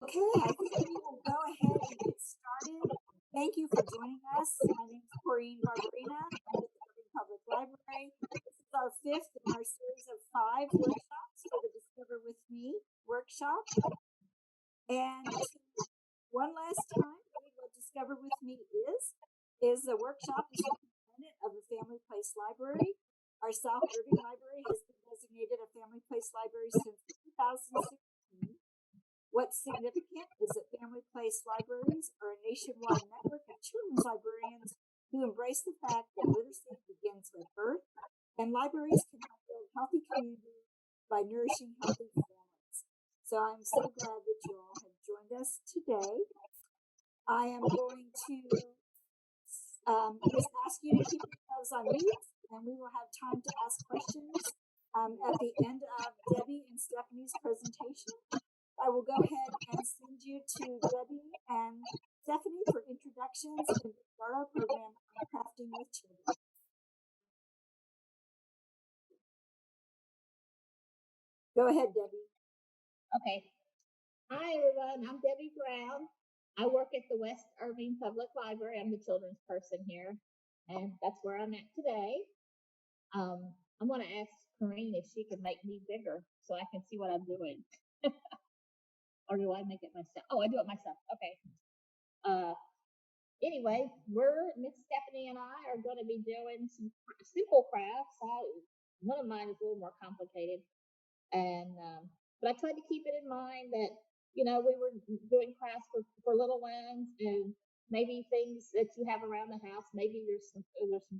Okay, I think we will go ahead and get started. Thank you for joining us. My name is Corrine Barberina. I'm with the Irving Public Library. This is our fifth in our series of 5 workshops for the Discover With Me workshop. And one last time, what Discover With Me is a workshop is a component of a family place library. Our South Irving Library has been designated a family place library since 2016. What's significant is that family place libraries are a nationwide network of children's librarians who embrace the fact that literacy begins with birth, and libraries can help build healthy communities by nourishing healthy families. So I'm so glad that you all have joined us today. I am going to just ask you to keep yourselves on mute, and we will have time to ask questions at the end of Debbie and Stephanie's presentation. I will go ahead and send you to Debbie and Stephanie for introductions and start our program on crafting with children. Go ahead, Debbie. Okay. Hi, everyone. I'm Debbie Brown. I work at the West Irving Public Library. I'm the children's person here, and that's where I'm at today. I'm going to ask Corrine if she can make me bigger so I can see what I'm doing. Or do I make it myself? Oh, I do it myself. Okay. Anyway, Miss Stephanie and I are going to be doing some simple crafts. One of mine is a little more complicated, and but I tried to keep it in mind that we were doing crafts for little ones, and maybe things that you have around the house. Maybe there's some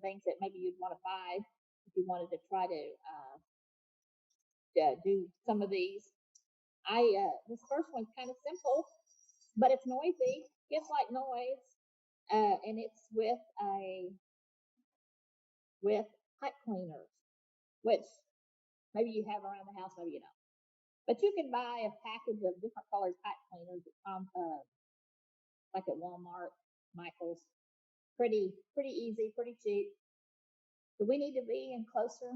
things that maybe you'd want to buy if you wanted to try to do some of these. This first one's kind of simple, but it's noisy. Kids like noise, and it's with pipe cleaners, which maybe you have around the house, maybe you don't. But you can buy a package of different colored pipe cleaners like at Walmart, Michael's. Pretty easy, pretty cheap. Do we need to be in closer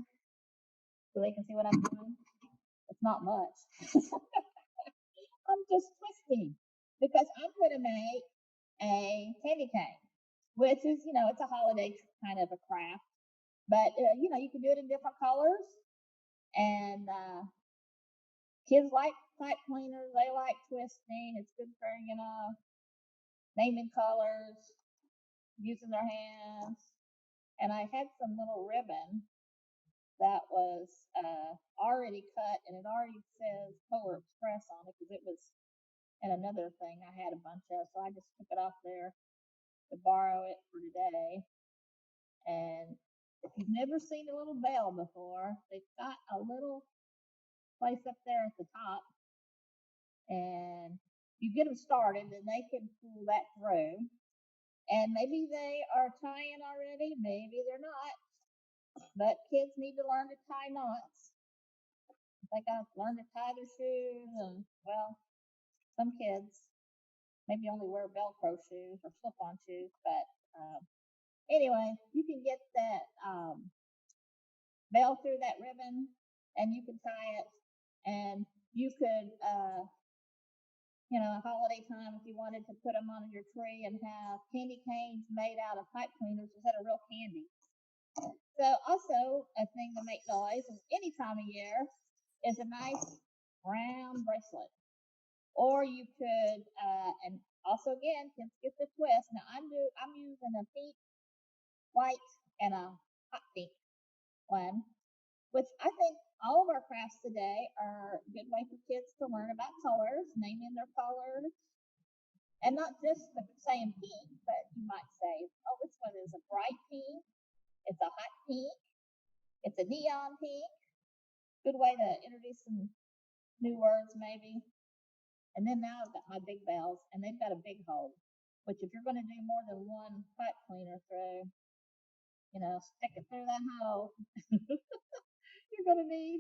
so they can see what I'm doing? It's not much. I'm just twisting because I'm going to make a candy cane, which is, it's a holiday kind of a craft. But, you can do it in different colors. And kids like pipe cleaners. They like twisting. It's good for, naming colors, using their hands. And I had some little ribbon that was already cut, and it already says Polar Express on it because it was in another thing I had a bunch of, so I just took it off there to borrow it for today. And if you've never seen a little bell before, they've got a little place up there at the top, and you get them started, and they can pull that through. And maybe they are tying already, maybe they're not. But kids need to learn to tie knots. They got to learn to tie their shoes, and well, some kids maybe only wear Velcro shoes or slip-on shoes. But anyway, you can get that bell through that ribbon, and you can tie it, and you could, holiday time, if you wanted to put them on your tree and have candy canes made out of pipe cleaners instead of real candy. So also a thing to make noise any time of year is a nice round bracelet. Or you could, and also again, kids get the twist. Now I'm using a pink, white, and a hot pink one, which I think all of our crafts today are a good way for kids to learn about colors, naming their colors, and not just saying pink, but you might say, oh, this one is a bright pink. It's a hot pink. It's a neon pink. Good way to introduce some new words, maybe. And then now I've got my big bells, and they've got a big hole, which if you're going to do more than one pipe cleaner through, stick it through that hole. you're going to need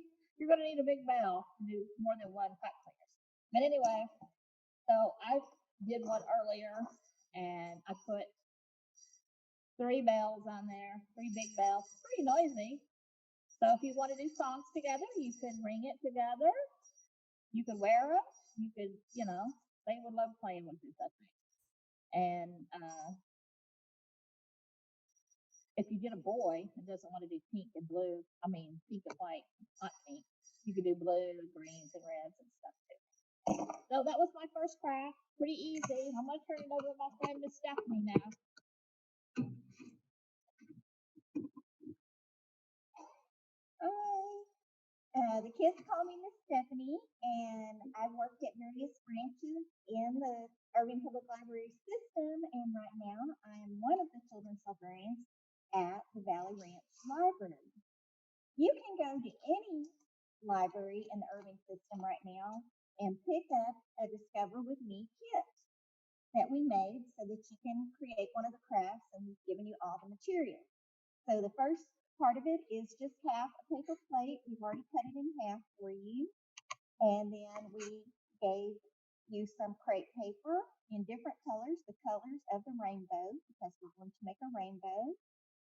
a big bell to do more than one pipe cleaner. But anyway, so I did one earlier, and I put 3 bells on there, 3 big bells. Pretty noisy. So if you want to do songs together, you could ring it together. You could wear them. You could, They would love playing with this, I think. And if you get a boy that doesn't want to do pink and blue, I mean pink and white, not pink, you could do blue, greens, and reds and stuff too. So that was my first craft. Pretty easy. I'm going to turn it over to my friend Miss Stephanie now. Hi. The kids call me Miss Stephanie, and I've worked at various branches in the Irving Public Library system, and right now I am one of the children's librarians at the Valley Ranch Library. You can go to any library in the Irving system right now and pick up a Discover With Me kit that we made so that you can create one of the crafts, and we've given you all the materials. So the first part of it is just half a paper plate. We've already cut it in half for you. And then we gave you some crepe paper in different colors, the colors of the rainbow, because we're going to make a rainbow.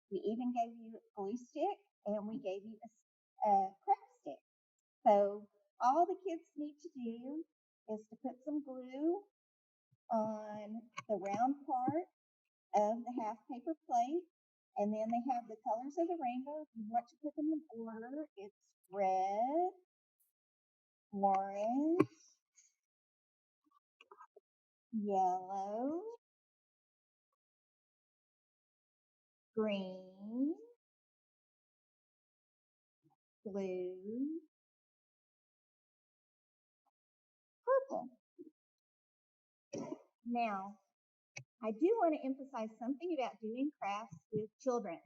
We even gave you a glue stick, and we gave you a craft stick. So all the kids need to do is to put some glue on the round part of the half paper plate, and then they have the colors of the rainbow. If you want to put them in order, it's red, orange, yellow, green, blue, purple. Now, I do want to emphasize something about doing crafts with children.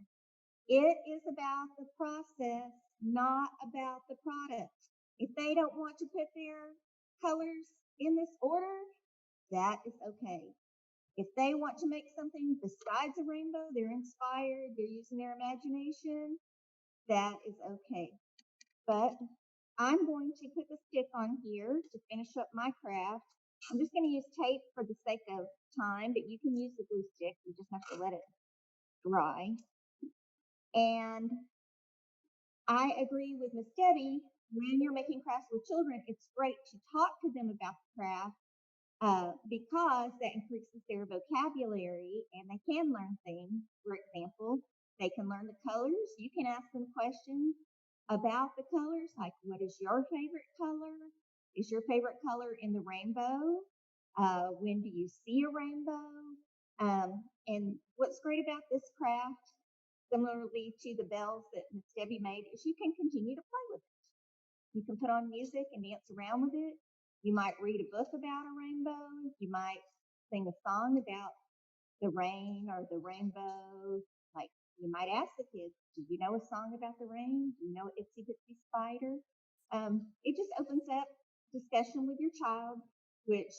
It is about the process, not about the product. If they don't want to put their colors in this order, that is okay. If they want to make something besides a rainbow, they're inspired, they're using their imagination, that is okay. But I'm going to put the stick on here to finish up my craft. I'm just going to use tape for the sake of time, but you can use the glue stick. You just have to let it dry. And I agree with Miss Debbie. When you're making crafts with children, it's great to talk to them about the craft because that increases their vocabulary and they can learn things. For example, they can learn the colors. You can ask them questions about the colors, like what is your favorite color? Is your favorite color in the rainbow? When do you see a rainbow? And what's great about this craft, similarly to the bells that Miss Debbie made, is you can continue to play with it. You can put on music and dance around with it. You might read a book about a rainbow. You might sing a song about the rain or the rainbow. Like you might ask the kids, do you know a song about the rain? Do you know Itsy Bitsy Spider? It just opens up discussion with your child, which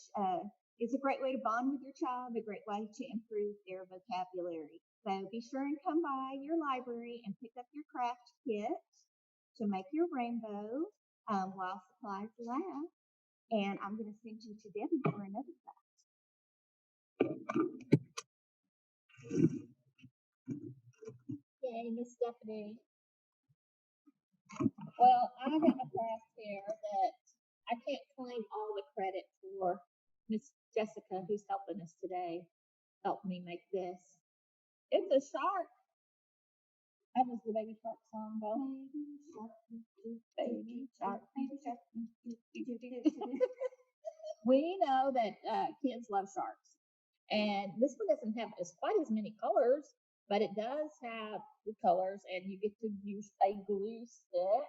is a great way to bond with your child, a great way to improve their vocabulary. So be sure and come by your library and pick up your craft kit to make your rainbow while supplies last. And I'm going to send you to Debbie for another class. Yay, Miss Stephanie. Well, I have a craft here that I can't claim all the credit for. Miss Jessica, who's helping us today, helped me make this. It's a shark. That was the Baby Shark song, though. Baby shark, baby shark. We know that kids love sharks. And this one doesn't have quite as many colors, but it does have the colors, and you get to use a glue stick.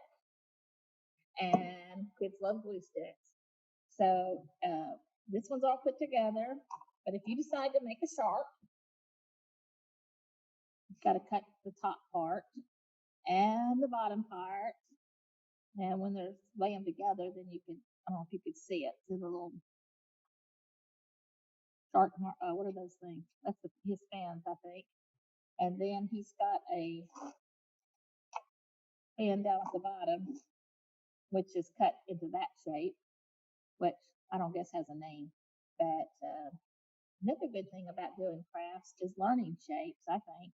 And kids love glue sticks. So this one's all put together. But if you decide to make a shark, you've got to cut the top part and the bottom part. And when they're laying together, then you can, I don't know if you could see it through the little shark, what are those things? That's his fans, I think. And then he's got a fan down at the bottom, which is cut into that shape, which I don't guess has a name. But another good thing about doing crafts is learning shapes, I think.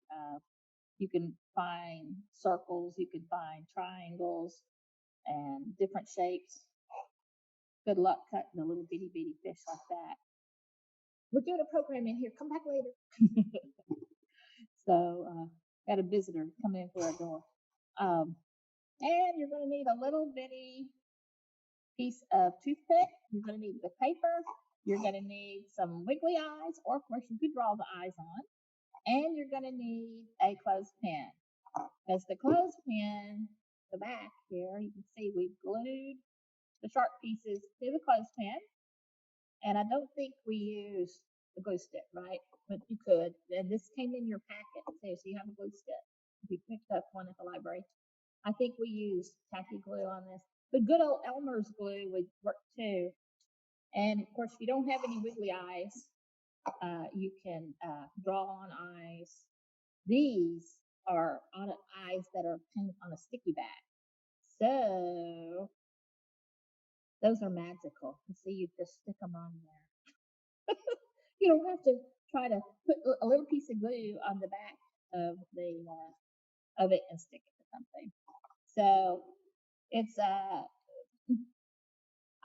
You can find circles, you can find triangles and different shapes. Good luck cutting a little bitty fish like that. we're doing a program in here. Come back later. So got a visitor coming in through our door. And you're going to need a little bitty piece of toothpick. You're going to need the paper. You're going to need some wiggly eyes, or of course you could draw the eyes on. And you're going to need a clothespin. Because the clothespin, the back here, you can see we've glued the sharp pieces to the clothespin. And I don't think we use the glue stick, right? But you could. And this came in your packet too, so you have a glue stick. If you picked up one at the library. I think we used tacky glue on this. But good old Elmer's glue would work too. And of course, if you don't have any wiggly eyes, you can draw on eyes. These are on eyes that are pinned on a sticky back. So those are magical. You see, you just stick them on there. You don't have to try to put a little piece of glue on the back of the of it and stick it to something. So it's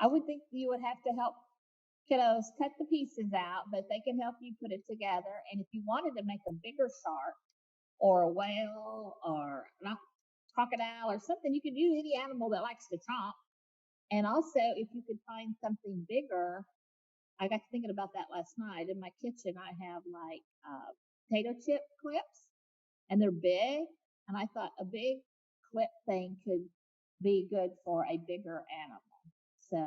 I would think you would have to help kiddos cut the pieces out, but they can help you put it together. And if you wanted to make a bigger shark or a whale or a crocodile or something, you could use any animal that likes to chomp. And also, if you could find something bigger, I got thinking about that last night. In my kitchen, I have like potato chip clips, and they're big. And I thought a big clip thing could be good for a bigger animal. So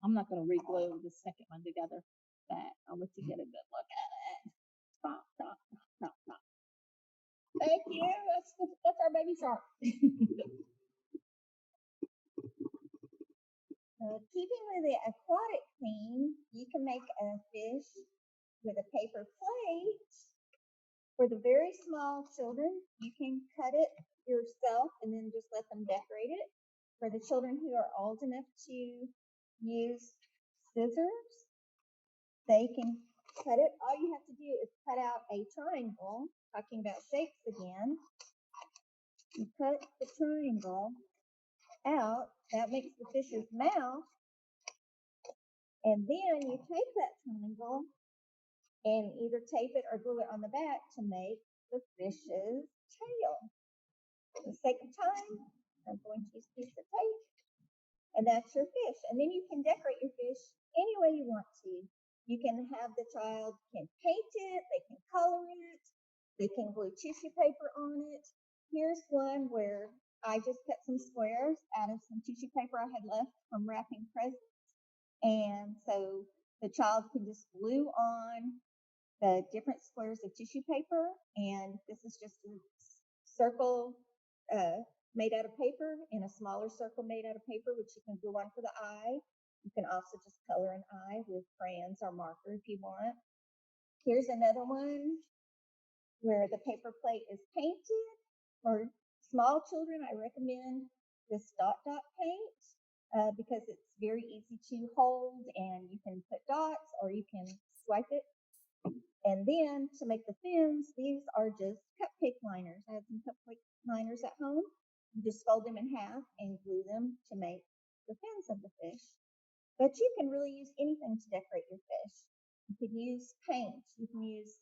I'm not going to re-glue the second one together, but I'll let you get a good look at it. Top, top, top, top, top. Thank you. That's our baby shark. Keeping with the aquatic theme, you can make a fish with a paper plate. For the very small children, you can cut it yourself and then just let them decorate it. For the children who are old enough to use scissors, they can cut it. All you have to do is cut out a triangle, talking about shapes again. You cut the triangle out, that makes the fish's mouth, and then you take that triangle and either tape it or glue it on the back to make the fish's tail. For the sake of time, I'm going to use a piece of tape, and that's your fish. And then you can decorate your fish any way you want to. You can have the child can paint it, they can color it, they can glue tissue paper on it. Here's one where I just cut some squares out of some tissue paper I had left from wrapping presents. And so the child can just glue on the different squares of tissue paper. And this is just a circle made out of paper and a smaller circle made out of paper, which you can glue on for the eye. You can also just color an eye with crayons or marker if you want. Here's another one where the paper plate is painted. For small children, I recommend this dot paint because it's very easy to hold, and you can put dots or you can swipe it. And then to make the fins, these are just cupcake liners. I have some cupcake liners at home. You just fold them in half and glue them to make the fins of the fish. But you can really use anything to decorate your fish. You can use paint. You can use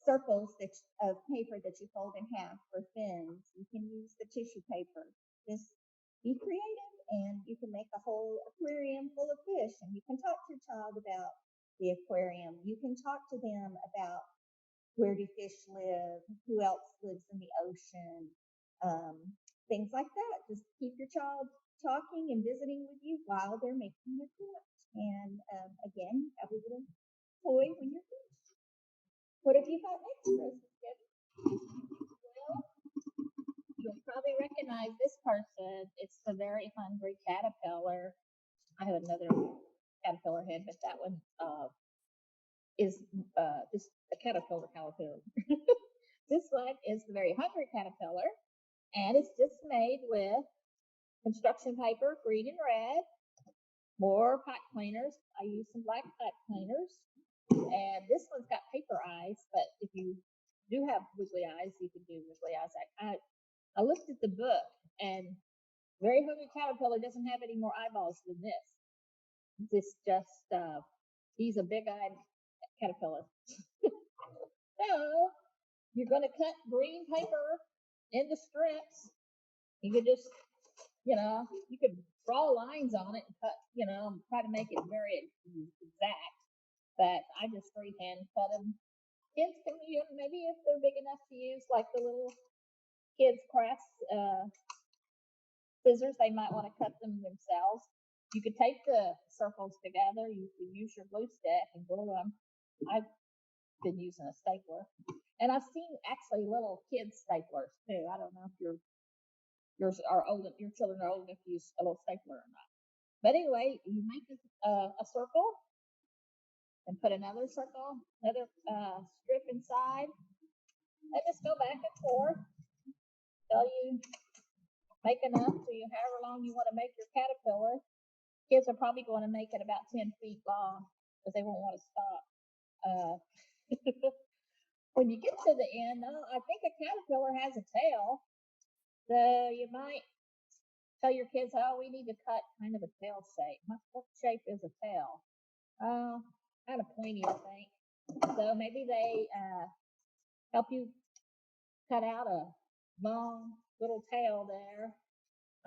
circles of paper that you fold in half for fins. You can use the tissue paper. Just be creative, and you can make a whole aquarium full of fish. And you can talk to your child about the aquarium. You can talk to them about where do fish live, who else lives in the ocean, things like that. Just keep your child talking and visiting with you while they're making their craft. And again, have a little toy when you're finished. What have you got next for us, Debbie? Well, you'll probably recognize this person. It's the very hungry caterpillar. I have another caterpillar head, but that one is just a caterpillar. This one is the very hungry caterpillar, and it's just made with construction paper, green and red, more pipe cleaners. I use some black pipe cleaners, and this one's got paper eyes, but if you do have wiggly eyes, you can do wiggly eyes. I looked at the book, and Very Hungry Caterpillar doesn't have any more eyeballs than this. This just, he's a big-eyed caterpillar. So you're going to cut green paper into strips. You could just, you could draw lines on it and cut, try to make it very exact. But I just freehand cut them. Kids can, maybe if they're big enough to use like the little kids crafts scissors, they might want to cut them themselves. You could tape the circles together. You could use your glue stick and glue them. I've been using a stapler, and I've seen actually little kids staplers too. I don't know if yours are old, your children are old enough to use a little stapler or not. But anyway, you make a circle and put another circle, another strip inside, and just go back and forth till you make enough so you however long you want to make your caterpillar. Kids are probably going to make it about 10 feet long because they won't want to stop. When you get to the end, I think a caterpillar has a tail. So you might tell your kids, oh, we need to cut kind of a tail shape. What shape is a tail? Kind of pointy, I think. So maybe they help you cut out a long little tail there.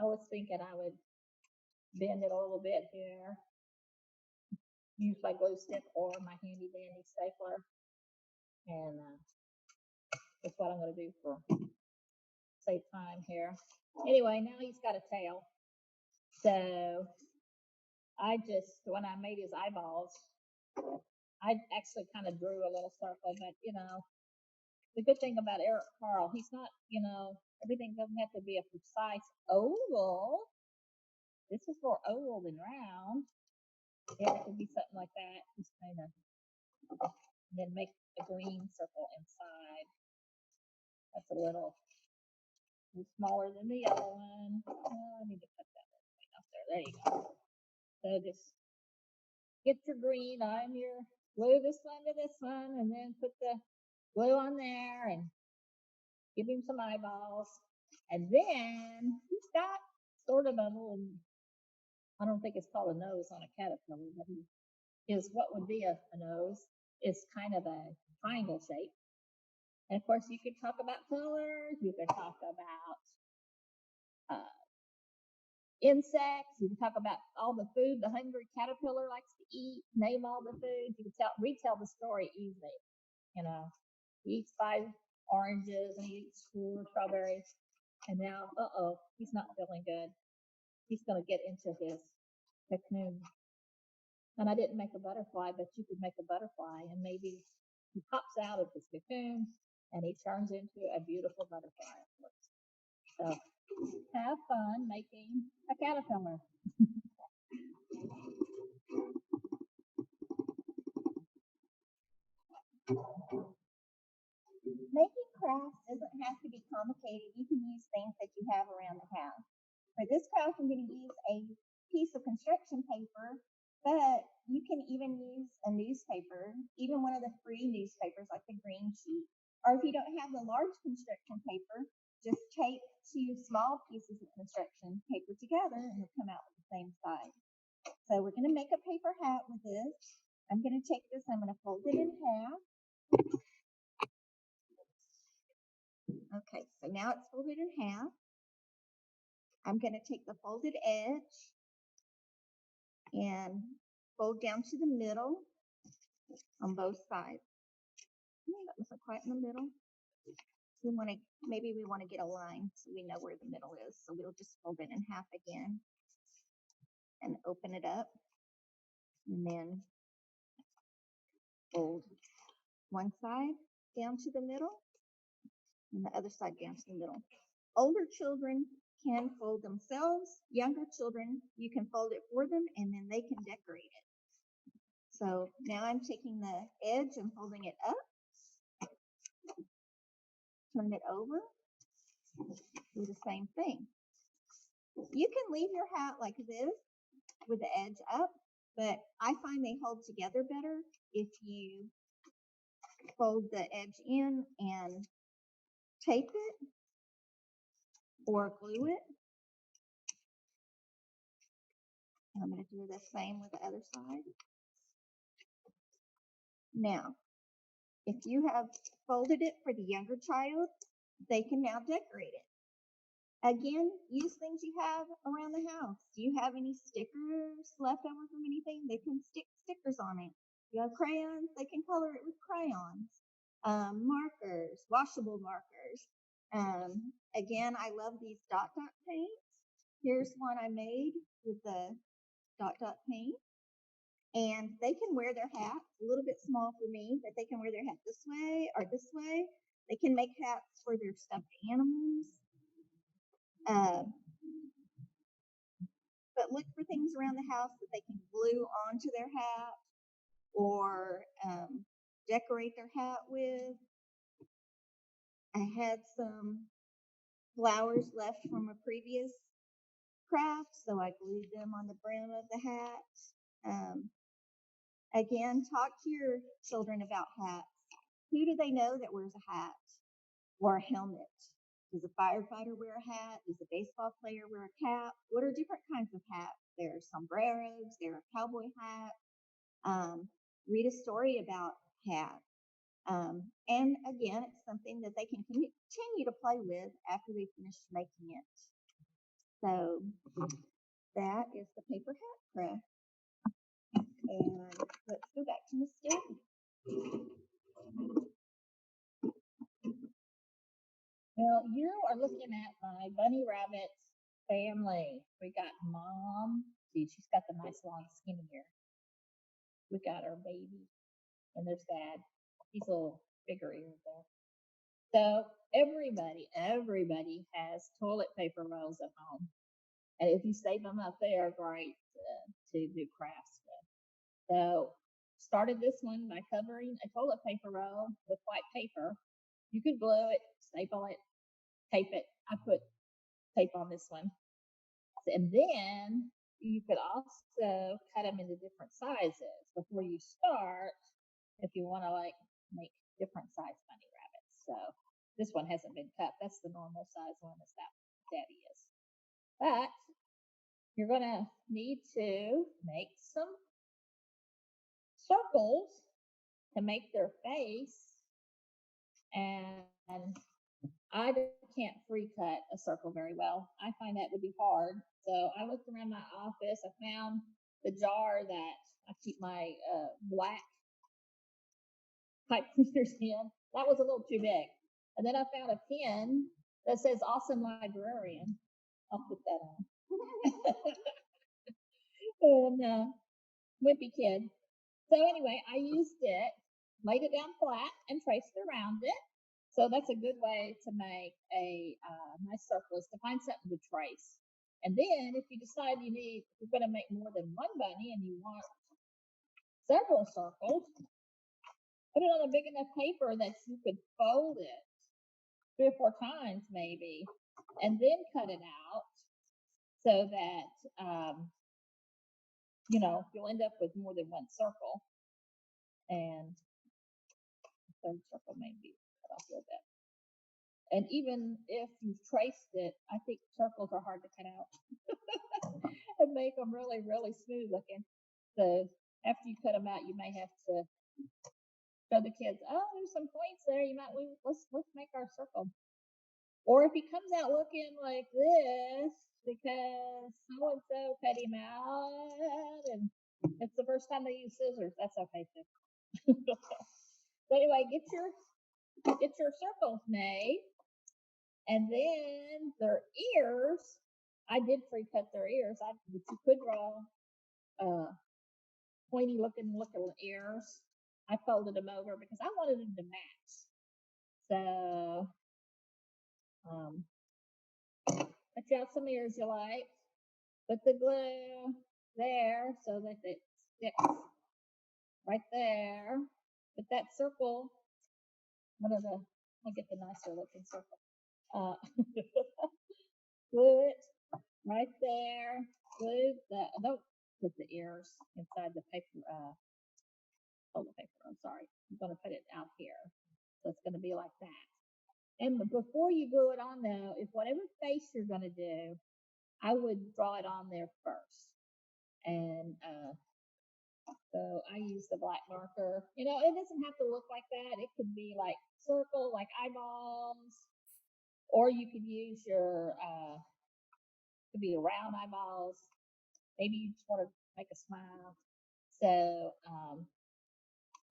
I was thinking I would bend it a little bit here. Use my glue stick or my handy dandy stapler. And that's what I'm going to do for save time here. Anyway, now he's got a tail. So when I made his eyeballs, I actually kind of drew a little circle, but the good thing about Eric Carl, he's not, everything doesn't have to be a precise oval. This is more oval than round. Yeah, it could be something like that. Just kind of, and then make a green circle inside. That's a little smaller than the yellow one. Oh, I need to cut that right up there. There you go. So just get your green on your, glue this one to this one, and then put the glue on there and give him some eyeballs. And then he's got sort of a little, I don't think it's called a nose on a caterpillar, but his what would be a nose is kind of a triangle shape. And of course, you could talk about colors. You could talk about insects. You can talk about all the food the hungry caterpillar likes to eat. Name all the foods. You can retell the story easily. He eats 5 oranges and he eats 4 strawberries. And now, he's not feeling good. He's going to get into his cocoon. And I didn't make a butterfly, but you could make a butterfly, and maybe he pops out of his cocoon and he turns into a beautiful butterfly. So have fun making a caterpillar. Making crafts doesn't have to be complicated. You can use things that you have around the house. For this craft, I'm going to use a piece of construction paper, but you can even use a newspaper, even one of the free newspapers like the green sheet. Or if you don't have the large construction paper, just tape 2 small pieces of construction paper together and it'll come out with the same size. So we're going to make a paper hat with this. I'm going to take this, I'm going to fold it in half. Okay, so now it's folded in half. I'm going to take the folded edge and fold down to the middle on both sides. That wasn't quite in the middle. Maybe we want to get a line so we know where the middle is. So we'll just fold it in half again and open it up, and then fold one side down to the middle and the other side down to the middle. Older children can fold themselves. Younger children, you can fold it for them and then they can decorate it. So now I'm taking the edge and folding it up, turn it over, do the same thing. You can leave your hat like this with the edge up, but I find they hold together better if you fold the edge in and tape it or glue it. I'm going to do the same with the other side. Now, if you have folded it for the younger child, they can now decorate it. Again, use things you have around the house. Do you have any stickers left over from anything? They can stick stickers on it. You have crayons, they can color it with crayons. Markers, washable markers. Again, I love these dot paints. Here's one I made with the dot paint. And they can wear their hats, a little bit small for me, but they can wear their hat this way or this way. They can make hats for their stuffed animals. But look for things around the house that they can glue onto their hat or decorate their hat with. I had some flowers left from a previous craft, so I glued them on the brim of the hat. Again, talk to your children about hats. Who do they know that wears a hat or a helmet? Does a firefighter wear a hat? Does a baseball player wear a cap? What are different kinds of hats? There are sombreros, there are cowboy hats. Read a story about hats. And again, it's something that they can continue to play with after they finish making it. So that is the paper hat craft. And let's go back to Miss Debbie. Well, you are looking at my bunny rabbit family. We got mom. See, she's got the nice long skinny hair. We got our baby, and there's dad. He's a little bigger ears there. So everybody has toilet paper rolls at home, and if you save them up, they are great to do crafts with. So started this one by covering a toilet paper roll with white paper. You could glue it, staple it, tape it. I put tape on this one. And then you could also cut them into different sizes before you start if you want to like make different size bunny rabbits. So this one hasn't been cut. That's the normal size one as that daddy is. But you're going to need to make some circles to make their face. And I can't free cut a circle very well. I find that would be hard. So I looked around my office. I found the jar that I keep my black pipe cleaners in. That was a little too big. And then I found a pin that says awesome librarian. I'll put that on. And wimpy kid. So anyway, I used it, laid it down flat, and traced around it. So that's a good way to make a nice circle, is to find something to trace. And then if you decide you're going to make more than one bunny and you want several circles, put it on a big enough paper that you could fold it 3 or 4 times maybe, and then cut it out so that, you'll end up with more than one circle. And the third circle may be cut off a little bit. And even if you've traced it, I think circles are hard to cut out and make them really, really smooth looking. So after you cut them out, you may have to show the kids, oh, there's some points there. Let's make our circle. Or if he comes out looking like this because so-and-so cut him out and it's the first time they use scissors, that's okay too. So anyway, get your circles made. And then their ears, I did free cut their ears. But you could draw pointy looking ears. I folded them over because I wanted them to match. So cut you out some ears you like. Put the glue there so that it sticks right there. Put that circle. I'll get the nicer looking circle. Glue it right there. Don't put the ears inside the paper, the paper, I'm sorry. I'm going to put it out here. So it's going to be like that. And before you glue it on though, if whatever face you're going to do, I would draw it on there first. And So I use the black marker. You know, it doesn't have to look like that. It could be like circle, like eyeballs, or you could use your could be round eyeballs. Maybe you just want to make a smile. So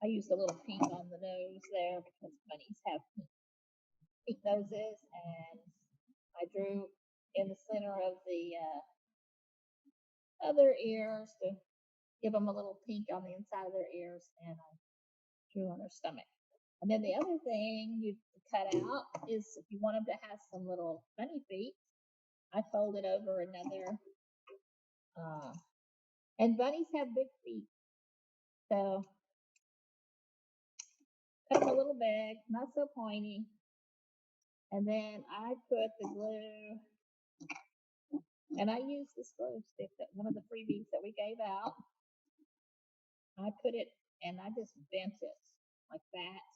I used a little pink on the nose there because bunnies have pink noses, and I drew in the center of the other ears to give them a little pink on the inside of their ears, and I drew on their stomach. And then the other thing you cut out is if you want them to have some little bunny feet, I folded over another. And bunnies have big feet, so cut them a little big, not so pointy. And then I put the glue, and I used this glue stick that one of the freebies that we gave out. I put it, and I just bent it like that,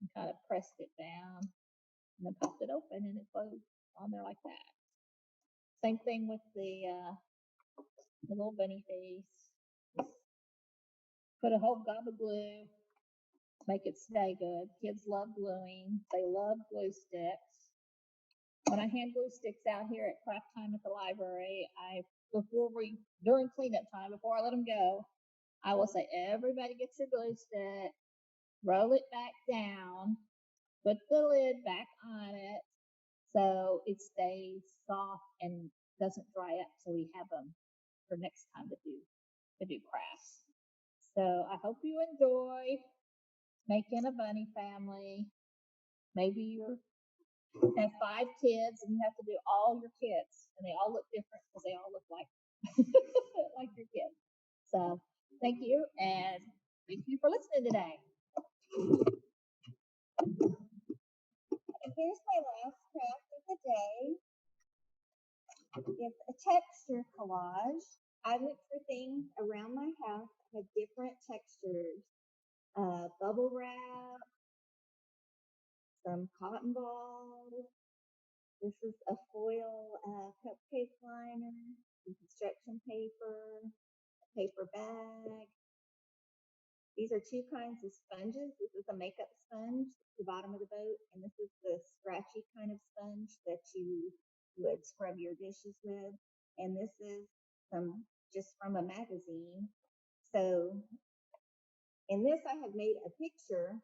and kind of pressed it down, and then popped it open, and it glued on there like that. Same thing with the little bunny face. Put a whole gob of glue, make it stay good. Kids love gluing. They love glue sticks. When I hand glue sticks out here at craft time at the library, during cleanup time, before I let them go, I will say, everybody gets your glue stick, roll it back down, put the lid back on it so it stays soft and doesn't dry up, so we have them for next time to do crafts. So I hope you enjoy making a bunny family. Maybe you have 5 kids and you have to do all your kids, and they all look different because they all look like like your kids. So thank you, and thank you for listening today. And here's my last craft of the day. It's a texture collage. I look for things around my house that have different textures. Bubble wrap, some cotton balls. This is a foil cupcake liner, some construction paper, a paper bag. These are 2 kinds of sponges. This is a makeup sponge at the bottom of the boat, and this is the scratchy kind of sponge that you would scrub your dishes with. And this is just from a magazine. So in this, I have made a picture,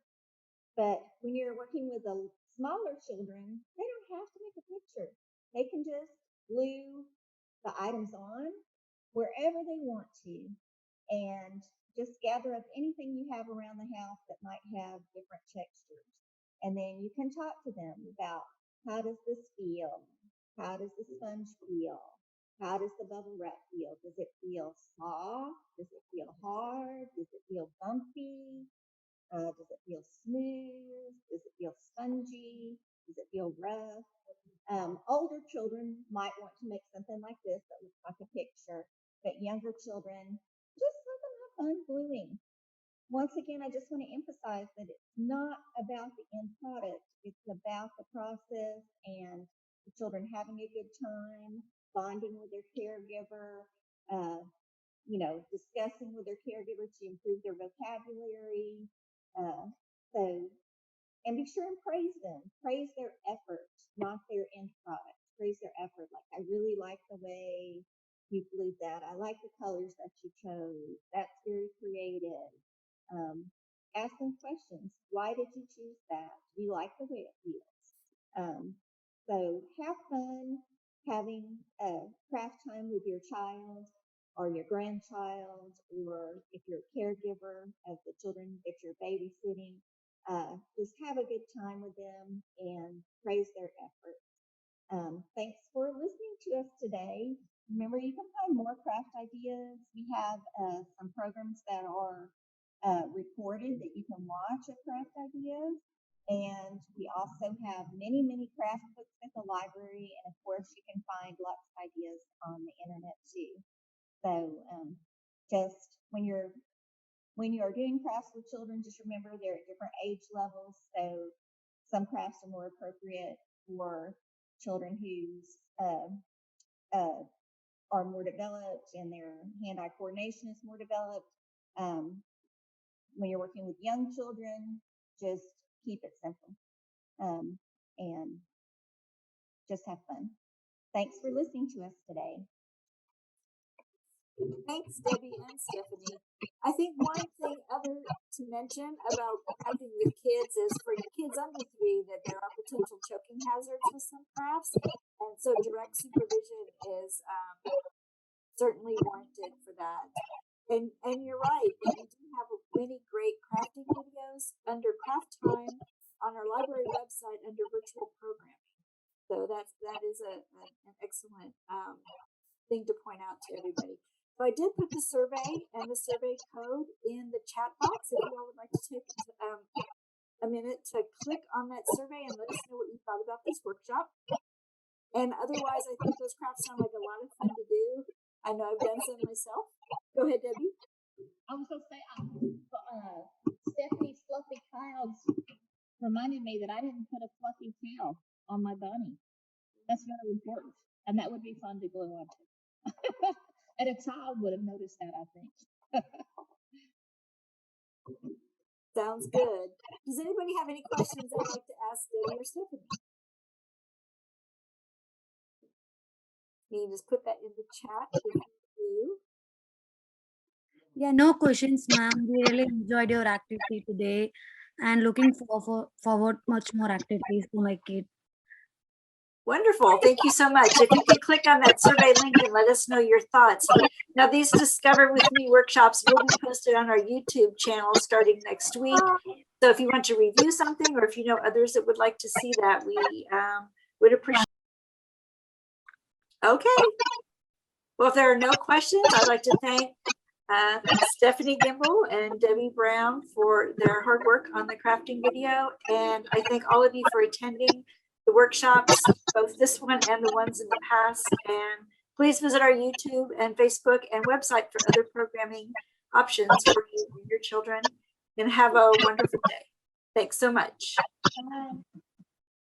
but when you're working with the smaller children, they don't have to make a picture. They can just glue the items on wherever they want to, and just gather up anything you have around the house that might have different textures. And then you can talk to them about, how does this feel? How does the sponge feel? How does the bubble wrap feel? Does it feel soft? Does it feel hard? Does it feel bumpy? Does it feel smooth? Does it feel spongy? Does it feel rough? Older children might want to make something like this that looks like a picture, but younger children, just let them have fun gluing. Once again, I just want to emphasize that it's not about the end product. It's about the process and the children having a good time, bonding with their caregiver, discussing with their caregiver to improve their vocabulary. And be sure and praise them. Praise their effort, not their end product. Praise their effort. Like, I really like the way you glued that. I like the colors that you chose. That's very creative. Ask them questions. Why did you choose that? Do you like the way it feels? So have fun having a craft time with your child or your grandchild, or if you're a caregiver of the children that you're babysitting. Just have a good time with them and praise their effort. Thanks for listening to us today. Remember, you can find more craft ideas. We have some programs that are recorded that you can watch of craft ideas. And we also have many, many craft books at the library. And of course, you can find lots of ideas on the internet too. So just when you are doing crafts with children, just remember they're at different age levels. So some crafts are more appropriate for children who are more developed and their hand-eye coordination is more developed. When you're working with young children, just keep it simple and just have fun. Thanks for listening to us today. Thanks, Debbie and Stephanie. I think one thing other to mention about crafting with kids is for kids under 3 that there are potential choking hazards with some crafts, and so direct supervision is certainly warranted for that. And you're right, that we do have many great crafting videos under Craft Time on our library website under virtual programming. So that is an excellent thing to point out to everybody. So I did put the survey and the survey code in the chat box. If you all would like to take a minute to click on that survey and let us know what you thought about this workshop. And otherwise, I think those crafts sound like a lot of fun to do. I know I've done some myself. Go ahead, Debbie. I was going to say, Stephanie's fluffy clouds reminded me that I didn't put a fluffy tail on my bunny. That's very important. And that would be fun to glue on to. And a child would have noticed that, I think. Sounds good. Does anybody have any questions they'd like to ask Debbie or Stephanie? You can just put that in the chat if you do. Yeah, no questions, ma'am. We really enjoyed your activity today and looking forward much more activities to my kid. Wonderful. Thank you so much. If you could click on that survey link and let us know your thoughts. Now, these Discover With Me workshops will be posted on our YouTube channel starting next week. So if you want to review something or if you know others that would like to see that, we would appreciate it. Okay. Well, if there are no questions, I'd like to thank Stephanie Gimbel and Debbie Brown for their hard work on the crafting video. And I thank all of you for attending the workshops, both this one and the ones in the past. And please visit our YouTube and Facebook and website for other programming options for you and your children. And have a wonderful day. Thanks so much. Bye.